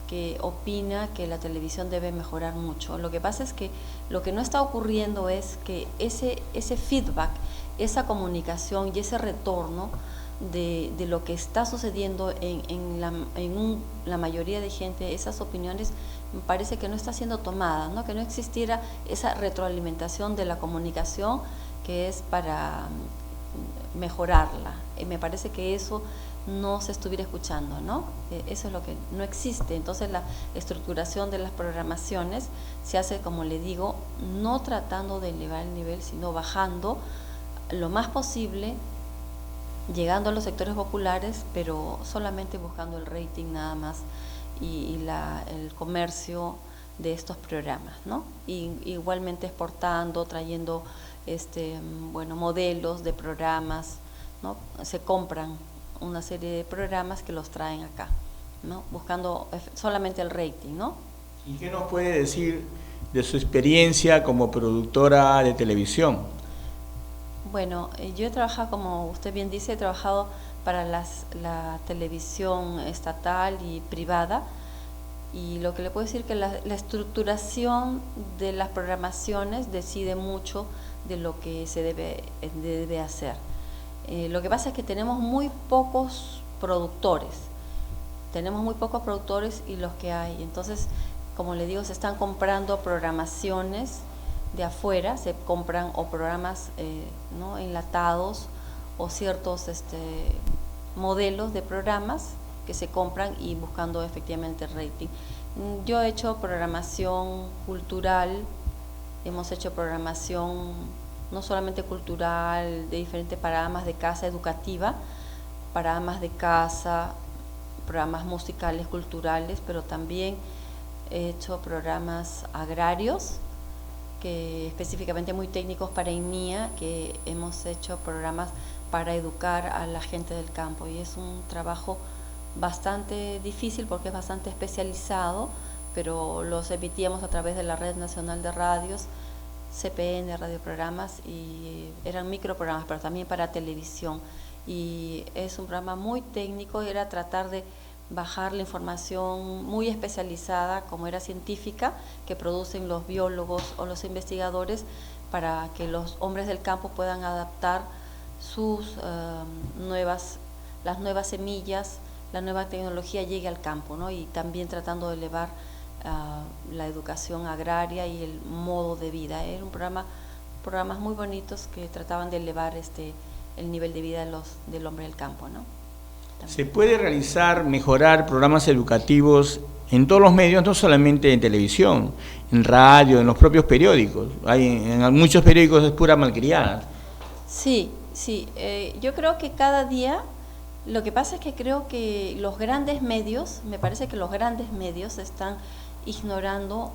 S7: que opina que la televisión debe mejorar mucho. Lo que pasa es que lo que no está ocurriendo es que ese feedback, esa comunicación y ese retorno de lo que está sucediendo en la mayoría de gente, esas opiniones, me parece que no está siendo tomada, ¿no? Que no existiera esa retroalimentación de la comunicación que es para mejorarla. Me parece que eso no se estuviera escuchando, ¿no? Eso es lo que no existe. Entonces la estructuración de las programaciones se hace, como le digo, no tratando de elevar el nivel, sino bajando lo más posible, llegando a los sectores populares, pero solamente buscando el rating nada más y el comercio de estos programas, ¿no? Y igualmente exportando, trayendo modelos de programas, ¿no? Se compran una serie de programas que los traen acá, ¿no? Buscando solamente el rating, ¿no?
S1: ¿Y qué nos puede decir de su experiencia como productora de televisión?
S7: Bueno, yo he trabajado, como usted bien dice, he trabajado para la televisión estatal y privada, y lo que le puedo decir que la estructuración de las programaciones decide mucho de lo que se debe hacer. Lo que pasa es que tenemos muy pocos productores, y los que hay, entonces, como le digo, se están comprando programaciones de afuera, se compran o programas ¿no? enlatados o ciertos modelos de programas que se compran y buscando efectivamente el rating. Yo he hecho programación cultural, hemos hecho programación no solamente cultural, de diferentes programas de casa educativa, programas de casa, programas musicales, culturales, pero también he hecho programas agrarios, que específicamente muy técnicos para INIA, que hemos hecho programas para educar a la gente del campo, y es un trabajo bastante difícil porque es bastante especializado, pero los emitíamos a través de la Red Nacional de Radios, CPN, radioprogramas, y eran microprogramas, pero también para televisión, y es un programa muy técnico, era tratar de bajar la información muy especializada, como era científica, que producen los biólogos o los investigadores, para que los hombres del campo puedan adaptar las nuevas semillas, la nueva tecnología llegue al campo, ¿no? Y también tratando de elevar la educación agraria y el modo de vida. Era programas muy bonitos que trataban de elevar el nivel de vida del hombre del campo, ¿no? También.
S1: ¿Se puede mejorar programas educativos en todos los medios, no solamente en televisión, en radio, en los propios periódicos? En muchos periódicos es pura malcriada.
S7: Sí, yo creo que cada día, lo que pasa es que creo que los grandes medios, me parece que los grandes medios están ignorando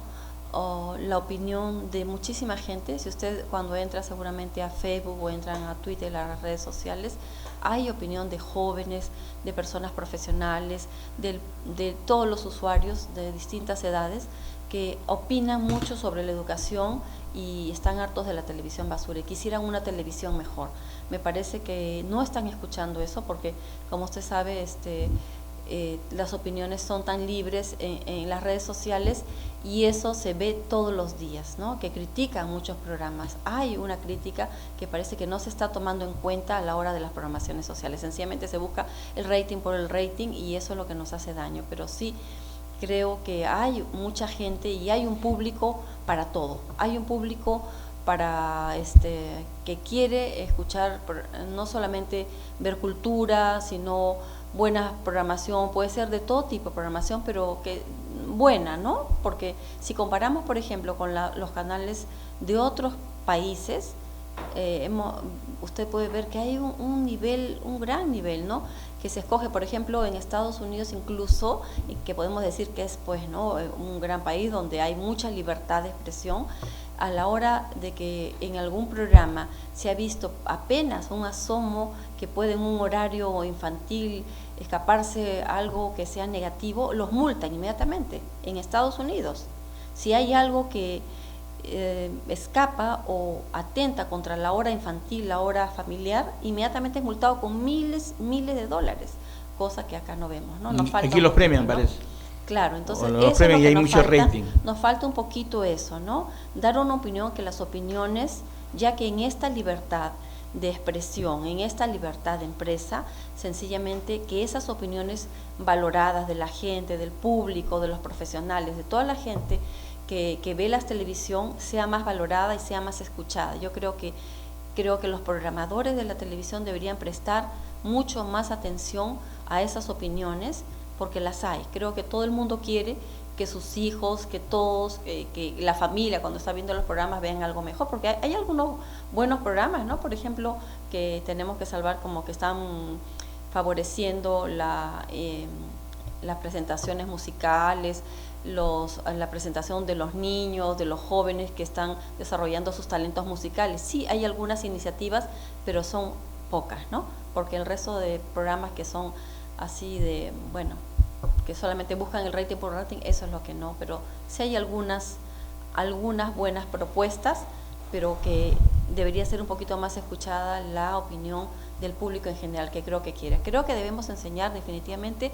S7: la opinión de muchísima gente. Si usted cuando entra seguramente a Facebook o entran a Twitter, a las redes sociales, hay opinión de jóvenes, de personas profesionales, de todos los usuarios de distintas edades que opinan mucho sobre la educación y están hartos de la televisión basura y quisieran una televisión mejor. Me parece que no están escuchando eso porque, como usted sabe, las opiniones son tan libres en las redes sociales y eso se ve todos los días, ¿no? Que critican muchos programas. Hay una crítica que parece que no se está tomando en cuenta a la hora de las programaciones sociales. Sencillamente se busca el rating por el rating y eso es lo que nos hace daño. Pero sí creo que hay mucha gente y hay un público para todo. Hay un público para que quiere escuchar, no solamente ver cultura, sino buena programación, puede ser de todo tipo de programación, pero que buena, ¿no? Porque si comparamos, por ejemplo, con los canales de otros países, usted puede ver que hay un gran nivel, ¿no? Que se escoge, por ejemplo, en Estados Unidos incluso, que podemos decir que es, pues, ¿no? Un gran país donde hay mucha libertad de expresión. A la hora de que en algún programa se ha visto apenas un asomo que puede en un horario infantil escaparse algo que sea negativo, los multan inmediatamente en Estados Unidos. Si hay algo que escapa o atenta contra la hora infantil, la hora familiar, inmediatamente es multado con miles de dólares, cosa que acá no vemos, ¿no? Nos falta
S1: aquí los premian,
S7: ¿no?
S1: parece.
S7: Claro, entonces
S1: o los
S7: eso es
S1: premios
S7: lo
S1: y
S7: que
S1: hay
S7: nos
S1: mucho
S7: falta.
S1: rating.
S7: Nos falta un poquito eso, ¿no? Dar una opinión, que las opiniones, ya que en esta libertad de expresión, en esta libertad de empresa, sencillamente que esas opiniones valoradas de la gente, del público, de los profesionales, de toda la gente que ve la televisión, sea más valorada y sea más escuchada. Yo creo que los programadores de la televisión deberían prestar mucho más atención a esas opiniones, porque las hay. Creo que todo el mundo quiere que sus hijos, que todos, que la familia cuando está viendo los programas vean algo mejor, porque hay algunos buenos programas, ¿no? Por ejemplo, que tenemos que salvar, como que están favoreciendo las presentaciones musicales, la presentación de los niños, de los jóvenes que están desarrollando sus talentos musicales. Sí, hay algunas iniciativas, pero son pocas, ¿no? Porque el resto de programas que son así de, bueno, que solamente buscan el rating por rating, eso es lo que no, pero sí hay algunas buenas propuestas, pero que debería ser un poquito más escuchada la opinión del público en general, que creo que quiere. Creo que debemos enseñar definitivamente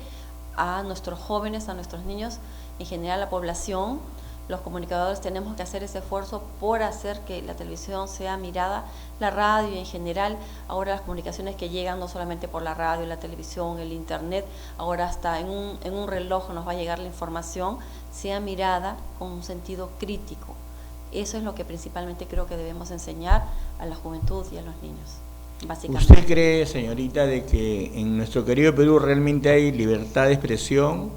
S7: a nuestros jóvenes, a nuestros niños, en general a la población. Los comunicadores tenemos que hacer ese esfuerzo por hacer que la televisión sea mirada, la radio en general. Ahora las comunicaciones que llegan no solamente por la radio, la televisión, el internet, ahora hasta en un reloj nos va a llegar la información, sea mirada con un sentido crítico. Eso es lo que principalmente creo que debemos enseñar a la juventud y a los niños, básicamente.
S1: ¿Usted cree, señorita, de que en nuestro querido Perú realmente hay libertad de expresión,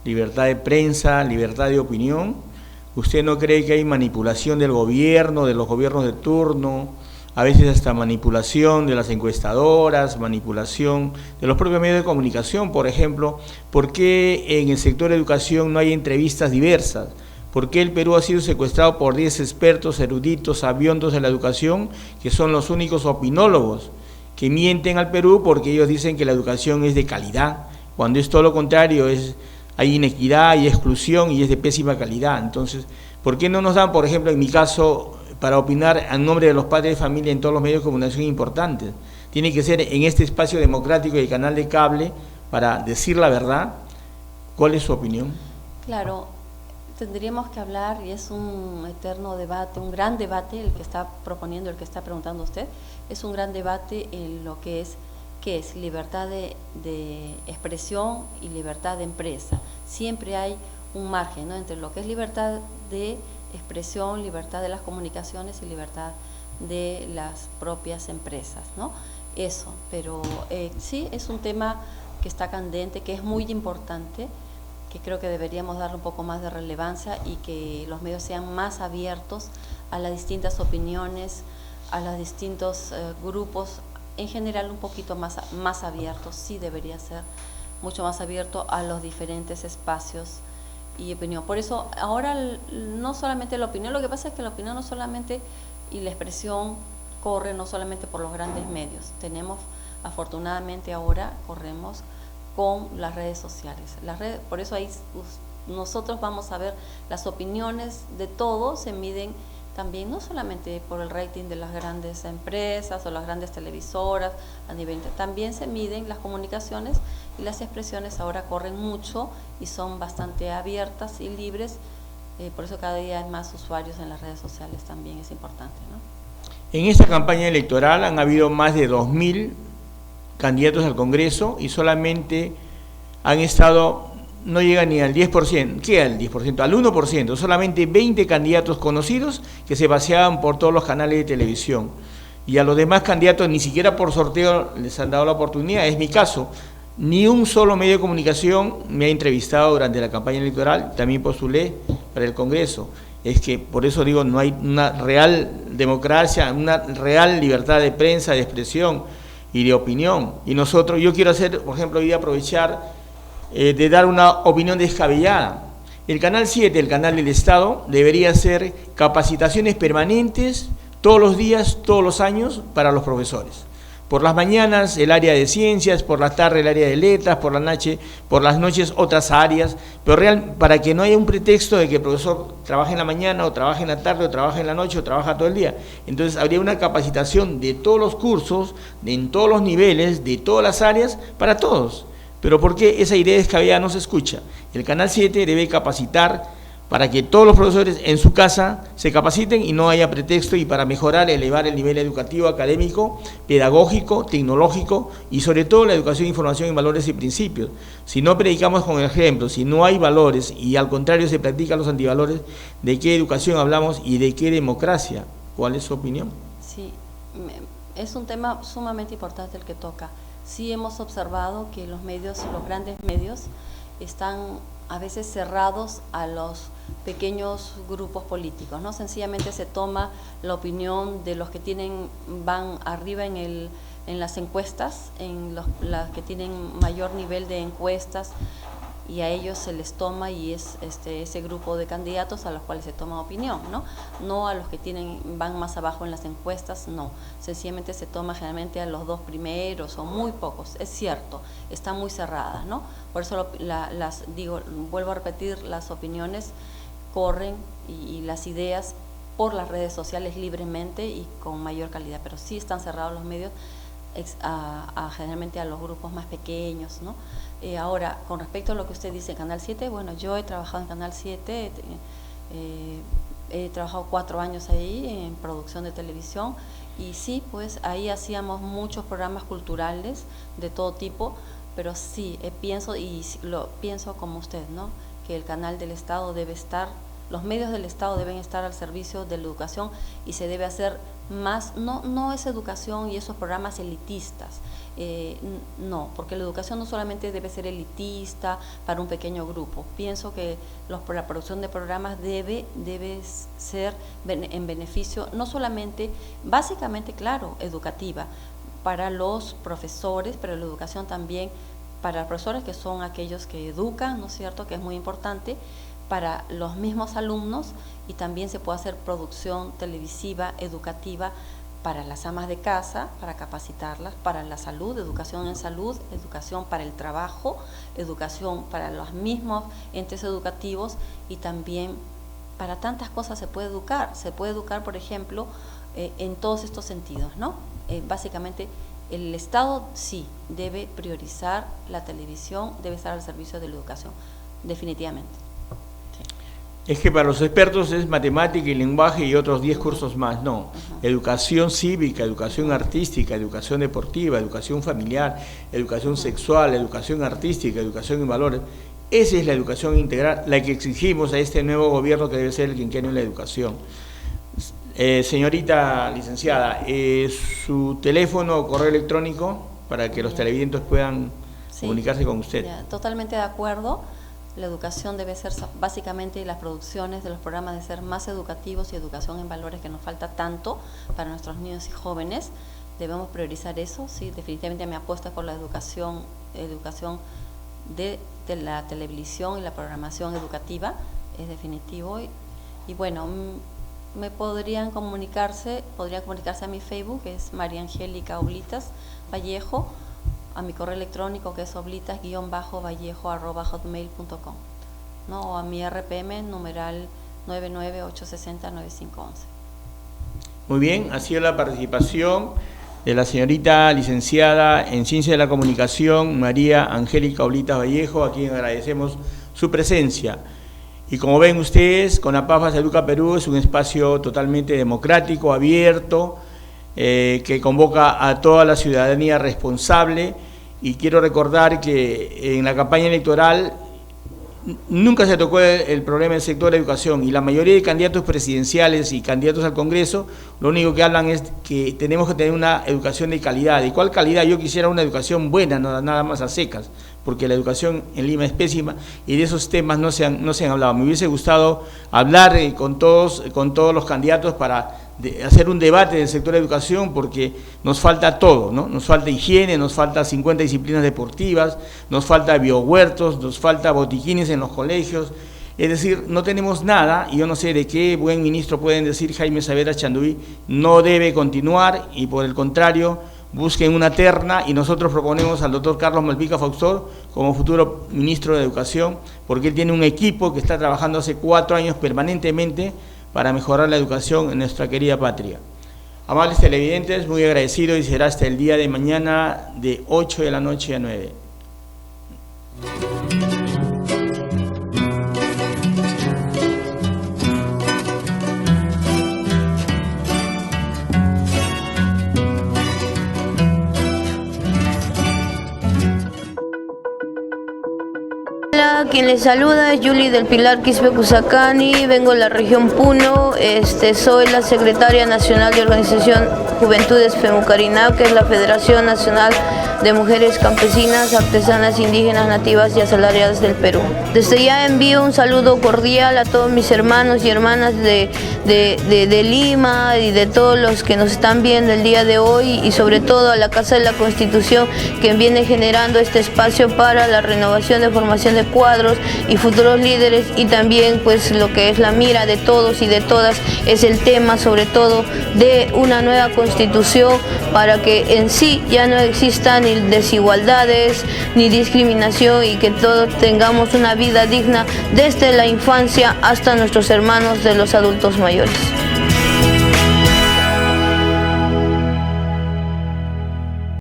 S1: libertad de prensa, libertad de opinión? ¿Usted no cree que hay manipulación del gobierno, de los gobiernos de turno, a veces hasta manipulación de las encuestadoras, manipulación de los propios medios de comunicación? Por ejemplo, ¿por qué en el sector de educación no hay entrevistas diversas? ¿Por qué el Perú ha sido secuestrado por 10 expertos, eruditos, sabiondos de la educación, que son los únicos opinólogos que mienten al Perú porque ellos dicen que la educación es de calidad, cuando es todo lo contrario, hay inequidad, hay exclusión y es de pésima calidad? Entonces, ¿por qué no nos dan, por ejemplo, en mi caso, para opinar en nombre de los padres de familia en todos los medios de comunicación importantes? Tiene que ser en este espacio democrático y el canal de cable para decir la verdad. ¿Cuál es su opinión?
S7: Claro, tendríamos que hablar, y es un eterno debate, un gran debate el que está proponiendo, el que está preguntando usted, es un gran debate en lo que es libertad de expresión y libertad de empresa. Siempre hay un margen, ¿no?, entre lo que es libertad de expresión, libertad de las comunicaciones y libertad de las propias empresas, ¿no? Eso, pero sí es un tema que está candente, que es muy importante, que creo que deberíamos darle un poco más de relevancia y que los medios sean más abiertos a las distintas opiniones, a los distintos grupos, en general un poquito más abierto. Sí debería ser mucho más abierto a los diferentes espacios y opinión. Por eso ahora no solamente la opinión, lo que pasa es que la opinión no solamente, y la expresión corre no solamente por los grandes medios, tenemos afortunadamente ahora corremos con las redes sociales. Por eso ahí nosotros vamos a ver las opiniones de todos, se miden también no solamente por el rating de las grandes empresas o las grandes televisoras, también se miden las comunicaciones, y las expresiones ahora corren mucho y son bastante abiertas y libres, por eso cada día hay más usuarios en las redes sociales, también es importante, ¿no?
S1: En esta campaña electoral han habido más de 2.000 candidatos al Congreso y solamente han estado, no llega ni al 10%, ¿qué al 10%? Al 1%, solamente 20 candidatos conocidos que se paseaban por todos los canales de televisión. Y a los demás candidatos ni siquiera por sorteo les han dado la oportunidad. Es mi caso, ni un solo medio de comunicación me ha entrevistado durante la campaña electoral, también postulé para el Congreso. Es que por eso digo, no hay una real democracia, una real libertad de prensa, de expresión y de opinión. Y nosotros, yo quiero hacer, por ejemplo, hoy aprovechar de dar una opinión descabellada. El Canal 7, el canal del Estado, debería hacer capacitaciones permanentes todos los días, todos los años, para los profesores. Por las mañanas el área de ciencias, por la tarde el área de letras, por las noches otras áreas, pero para que no haya un pretexto de que el profesor trabaje en la mañana, o trabaje en la tarde, o trabaje en la noche, o trabaja todo el día. Entonces habría una capacitación de todos los cursos, en todos los niveles, de todas las áreas, para todos. Pero ¿por qué esa idea descabellada no se escucha? El Canal 7 debe capacitar para que todos los profesores en su casa se capaciten y no haya pretexto, y para mejorar, elevar el nivel educativo, académico, pedagógico, tecnológico y sobre todo la educación, información en valores y principios. Si no predicamos con ejemplos, si no hay valores y al contrario se practican los antivalores, ¿de qué educación hablamos y de qué democracia? ¿Cuál es su opinión?
S7: Sí, es un tema sumamente importante el que toca. Sí hemos observado que los medios, los grandes medios, están a veces cerrados a los pequeños grupos políticos, ¿no? Sencillamente se toma la opinión de los que van arriba en las encuestas, las que tienen mayor nivel de encuestas, y a ellos se les toma, y es ese grupo de candidatos a los cuales se toma opinión, ¿no? No a los que van más abajo en las encuestas, no. Sencillamente se toma generalmente a los 2 primeros o muy pocos, es cierto, están muy cerradas, ¿no? Por eso vuelvo a repetir, las opiniones corren y las ideas por las redes sociales libremente y con mayor calidad, pero sí están cerrados los medios generalmente a los grupos más pequeños, ¿no? Ahora, con respecto a lo que usted dice, Canal 7, bueno, yo he trabajado en Canal 7, he trabajado 4 años ahí en producción de televisión, y sí, pues ahí hacíamos muchos programas culturales de todo tipo, pero sí, pienso como usted, ¿no? Que el canal del Estado debe estar, los medios del Estado deben estar al servicio de la educación, y se debe hacer más, no es educación y esos programas elitistas, no, porque la educación no solamente debe ser elitista para un pequeño grupo. Pienso que la producción de programas debe ser en beneficio, no solamente, básicamente, claro, educativa, para los profesores, pero la educación también para los profesores, que son aquellos que educan, ¿no es cierto?, que es muy importante, para los mismos alumnos, y también se puede hacer producción televisiva, educativa, para las amas de casa, para capacitarlas, para la salud, educación en salud, educación para el trabajo, educación para los mismos entes educativos, y también para tantas cosas se puede educar, por ejemplo, en todos estos sentidos, ¿no? Básicamente, el Estado sí debe priorizar la televisión, debe estar al servicio de la educación, definitivamente.
S1: Es que para los expertos es matemática y lenguaje y otros 10 cursos más, no. Educación cívica, educación artística, educación deportiva, educación familiar, educación sexual, educación artística, educación en valores. Esa es la educación integral, la que exigimos a este nuevo gobierno, que debe ser el quinquenio en la educación. Señorita licenciada, su teléfono o correo electrónico para que los televidentes puedan comunicarse con usted.
S7: Totalmente de acuerdo. La educación debe ser, básicamente, las producciones de los programas deben ser más educativos, y educación en valores, que nos falta tanto para nuestros niños y jóvenes. Debemos priorizar eso, sí, definitivamente mi apuesta es por la educación de la televisión y la programación educativa, es definitivo. Y bueno, podrían comunicarse a mi Facebook, que es María Angélica Oblitas Vallejo, a mi correo electrónico, que es oblitas-vallejo@hotmail.com, ¿no? O a mi RPM numeral 998609511.
S1: Muy bien, ha sido la participación de la señorita licenciada en Ciencia de la Comunicación, María Angélica Oblitas Vallejo, a quien agradecemos su presencia. Y como ven ustedes, CONAPAFAS Educa Perú es un espacio totalmente democrático, abierto, que convoca a toda la ciudadanía responsable, y quiero recordar que en la campaña electoral nunca se tocó el problema del sector de educación, y la mayoría de candidatos presidenciales y candidatos al Congreso lo único que hablan es que tenemos que tener una educación de calidad. ¿Y cuál calidad? Yo quisiera una educación buena, nada más a secas, porque la educación en Lima es pésima, y de esos temas no se han hablado. Me hubiese gustado hablar con todos los candidatos para hacer un debate del sector de educación, porque nos falta todo, ¿no? Nos falta higiene, nos falta 50 disciplinas deportivas, nos falta biohuertos, nos falta botiquines en los colegios. Es decir, no tenemos nada, y yo no sé de qué buen ministro pueden decir Jaime Saavedra Chanduí no debe continuar, y por el contrario, busquen una terna, y nosotros proponemos al doctor Carlos Malpica Fausto como futuro ministro de Educación, porque él tiene un equipo que está trabajando hace 4 años permanentemente para mejorar la educación en nuestra querida patria. Amables televidentes, muy agradecido, y será hasta el día de mañana de 8 de la noche a 9.
S5: Hola, quien les saluda es Yuli del Pilar Quispe Cusacani, vengo de la región Puno, soy la secretaria nacional de Organización Juventudes Femucarinao, que es la Federación Nacional de Mujeres Campesinas, Artesanas, Indígenas, Nativas y Asalariadas del Perú. Desde ya envío un saludo cordial a todos mis hermanos y hermanas de Lima y de todos los que nos están viendo el día de hoy, y sobre todo a la Casa de la Constitución, que viene generando este espacio para la renovación de formación de cuadros y futuros líderes, y también pues lo que es la mira de todos y de todas es el tema sobre todo de una nueva constitución para que en sí ya no existan ni desigualdades ni discriminación, y que todos tengamos una vida digna desde la infancia hasta nuestros hermanos de los adultos mayores.